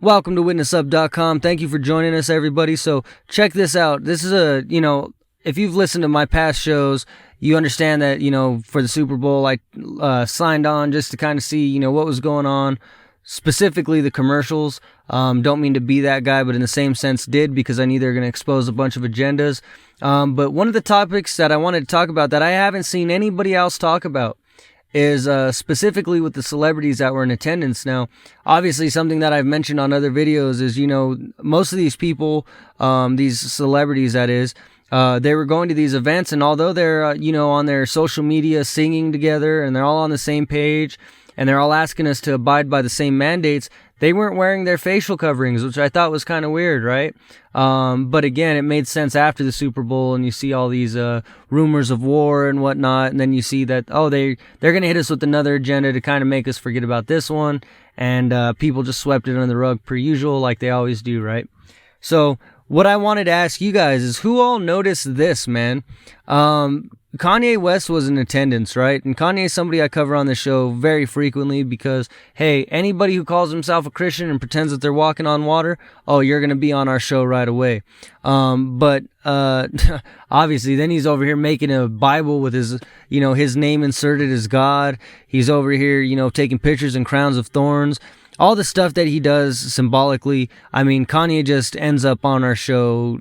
Welcome to witnessup.com. Thank you for joining us, everybody. So check this out. This is if you've listened to my past shows, you understand that, for the Super Bowl, I signed on just to kind of see, what was going on, specifically the commercials. Don't mean to be that guy, but in the same sense did, because I knew they were going to expose a bunch of agendas. But one of the topics that I wanted to talk about that I haven't seen anybody else talk about is specifically with the celebrities that were in attendance. Now, obviously, something that I've mentioned on other videos is, most of these people, these celebrities, that is, they were going to these events, and although they're, on their social media singing together, and they're all on the same page, and they're all asking us to abide by the same mandates, they weren't wearing their facial coverings, which I thought was kind of weird, right? But again, it made sense after the Super Bowl, and you see all these rumors of war and whatnot, and then you see that, they're going to hit us with another agenda to kind of make us forget about this one, and people just swept it under the rug per usual, like they always do, right? So what I wanted to ask you guys is, who all noticed this, man? Kanye West was in attendance, right? And Kanye is somebody I cover on the show very frequently because, hey, anybody who calls himself a Christian and pretends that they're walking on water, you're going to be on our show right away. But obviously, then he's over here making a Bible with his, his name inserted as God. He's over here, taking pictures and crowns of thorns. All the stuff that he does symbolically. I mean, Kanye just ends up on our show,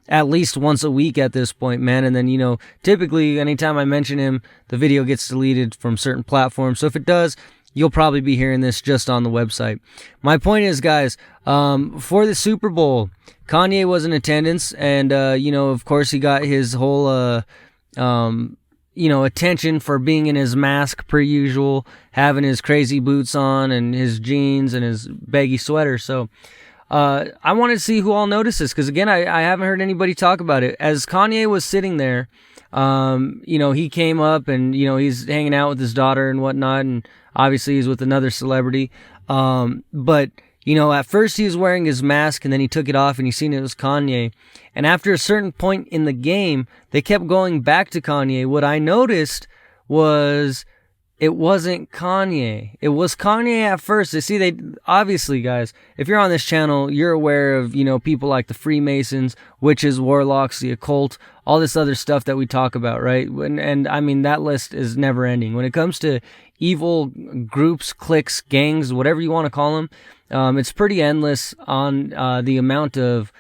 at least once a week at this point, man. And then, typically anytime I mention him, the video gets deleted from certain platforms. So if it does, you'll probably be hearing this just on the website. My point is, guys, for the Super Bowl, Kanye was in attendance, and, of course he got his whole, attention for being in his mask per usual, having his crazy boots on and his jeans and his baggy sweater. So, I wanted to see who all noticed this, because again, I haven't heard anybody talk about it. As Kanye was sitting there, he came up and, he's hanging out with his daughter and whatnot, and obviously he's with another celebrity. But, at first he was wearing his mask, and then he took it off, and you seen it was Kanye. And after a certain point in the game, they kept going back to Kanye. What I noticed was it wasn't Kanye. It was Kanye at first. You see, obviously, guys, if you're on this channel, you're aware of, people like the Freemasons, witches, warlocks, the occult, all this other stuff that we talk about, right? And I mean, that list is never ending. When it comes to evil groups, cliques, gangs, whatever you want to call them, it's pretty endless on the amount of,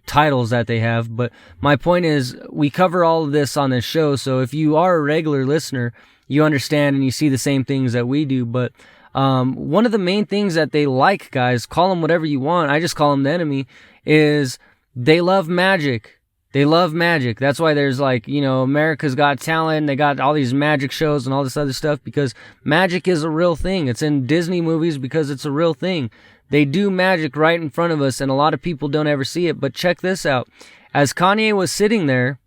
titles that they have. But my point is, we cover all of this on this show. So if you are a regular listener, you understand and you see the same things that we do. But one of the main things that they like, guys, call them whatever you want, I just call them the enemy, is they love magic. They love magic. That's why there's America's Got Talent. They got all these magic shows and all this other stuff, because magic is a real thing. It's in Disney movies because it's a real thing. They do magic right in front of us, and a lot of people don't ever see it. But check this out. As Kanye was sitting there,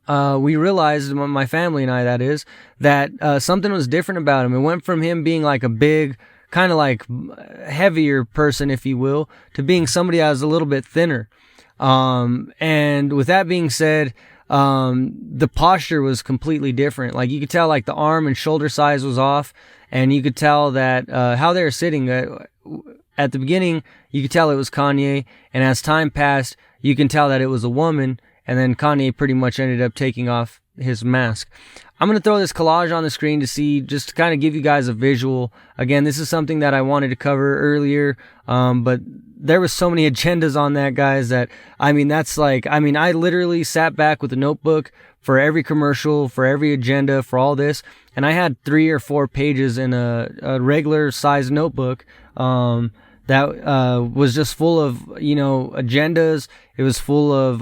we realized, my family and I, that is, that something was different about him. It went from him being like a big, kind of like heavier person, if you will, to being somebody that was a little bit thinner. And with that being said, the posture was completely different. Like, you could tell, like, the arm and shoulder size was off, and you could tell that how they were sitting. At the beginning, you could tell it was Kanye, and as time passed, you can tell that it was a woman. And then Kanye pretty much ended up taking off his mask. I'm going to throw this collage on the screen to see, just to kind of give you guys a visual. Again, this is something that I wanted to cover earlier, but there was so many agendas on that, guys, that, I literally sat back with a notebook for every commercial, for every agenda, for all this, and I had 3 or 4 pages in a regular size notebook, that was just full of, agendas. It was full of,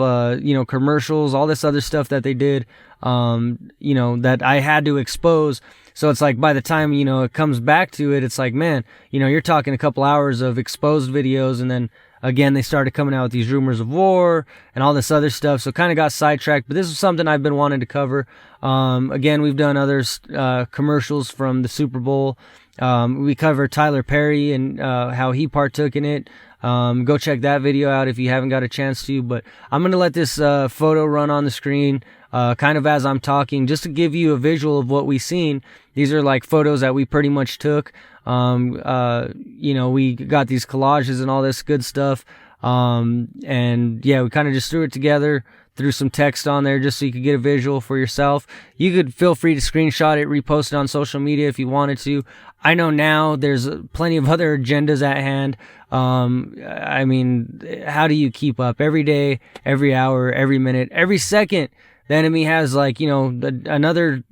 commercials, all this other stuff that they did, that I had to expose. So it's like, by the time, it comes back to it, it's like, man, you're talking a couple hours of exposed videos, and then again, they started coming out with these rumors of war and all this other stuff. So kind of got sidetracked, but this is something I've been wanting to cover. Again, we've done other commercials from the Super Bowl. We cover Tyler Perry and how he partook in it. Go check that video out if you haven't got a chance to. But I'm going to let this photo run on the screen kind of as I'm talking, just to give you a visual of what we've seen. These are like photos that we pretty much took. You know, we got these collages and all this good stuff. And yeah, we kind of just threw it together, threw some text on there just so you could get a visual for yourself. You could feel free to screenshot it, repost it on social media if you wanted to. I know now there's plenty of other agendas at hand. I mean, how do you keep up? Every day, every hour, every minute, every second, the enemy has, like, you know, another,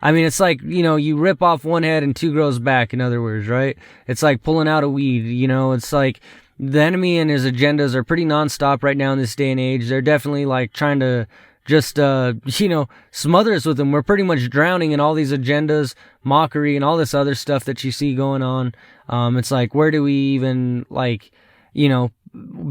I mean, it's like, you know, you rip off one head and two grows back, in other words, right? It's like pulling out a weed, you know, it's like the enemy and his agendas are pretty nonstop right now in this day and age. They're definitely like trying to just, you know, smother us with them. We're pretty much drowning in all these agendas, mockery, and all this other stuff that you see going on. It's like, where do we even, like, you know,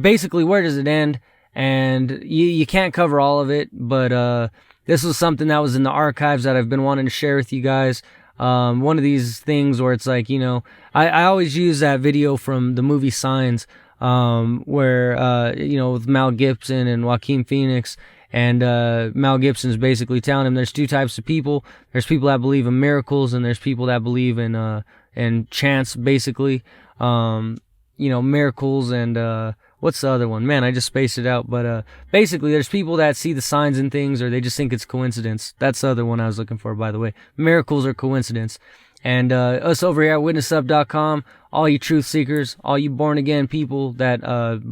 basically, where does it end? And you can't cover all of it, but this was something that was in the archives that I've been wanting to share with you guys. One of these things where it's like, you know, I always use that video from the movie Signs, where, you know, with Mel Gibson and Joaquin Phoenix, and Mel Gibson's basically telling him there's two types of people. There's people that believe in miracles, and there's people that believe in chance, basically. You know, miracles and what's the other one? Man, I just spaced it out. But basically, there's people that see the signs and things, or they just think it's coincidence. That's the other one I was looking for, by the way. Miracles are coincidence. And us over here at witnessup.com, all you truth seekers, all you born again people that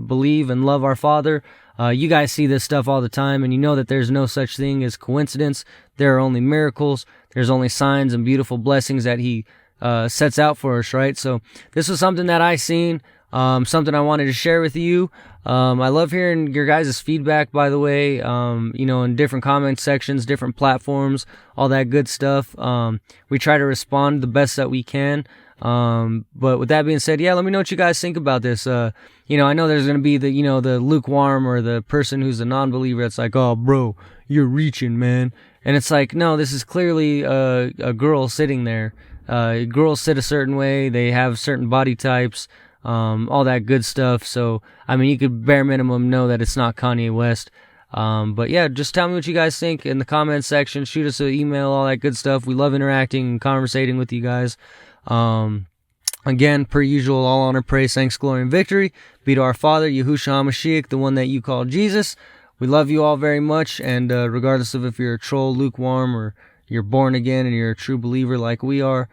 believe and love our Father, you guys see this stuff all the time, and you know that there's no such thing as coincidence. There are only miracles. There's only signs and beautiful blessings that He sets out for us, right? So this was something that I seen. Something I wanted to share with you. I love hearing your guys' feedback, by the way, you know, in different comment sections, different platforms, all that good stuff. We try to respond the best that we can. But with that being said, yeah, let me know what you guys think about this. You know, I know there's going to be the, you know, the lukewarm or the person who's a non-believer. It's like, oh, bro, you're reaching, man. And it's like, no, this is clearly a girl sitting there. Girls sit a certain way. They have certain body types. All that good stuff. So, I mean, you could bare minimum know that it's not Kanye West. But yeah, just tell me what you guys think in the comments section. Shoot us an email, all that good stuff. We love interacting and conversating with you guys. Again, per usual, all honor, praise, thanks, glory, and victory be to our Father, Yahushua HaMashiach, the one that you call Jesus. We love you all very much, and regardless of if you're a troll, lukewarm, or you're born again and you're a true believer like we are,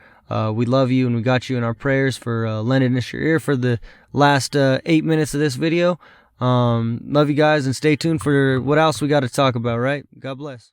we love you, and we got you in our prayers for lending us your ear for the last 8 minutes of this video. Love you guys, and stay tuned for what else we got to talk about, right? God bless.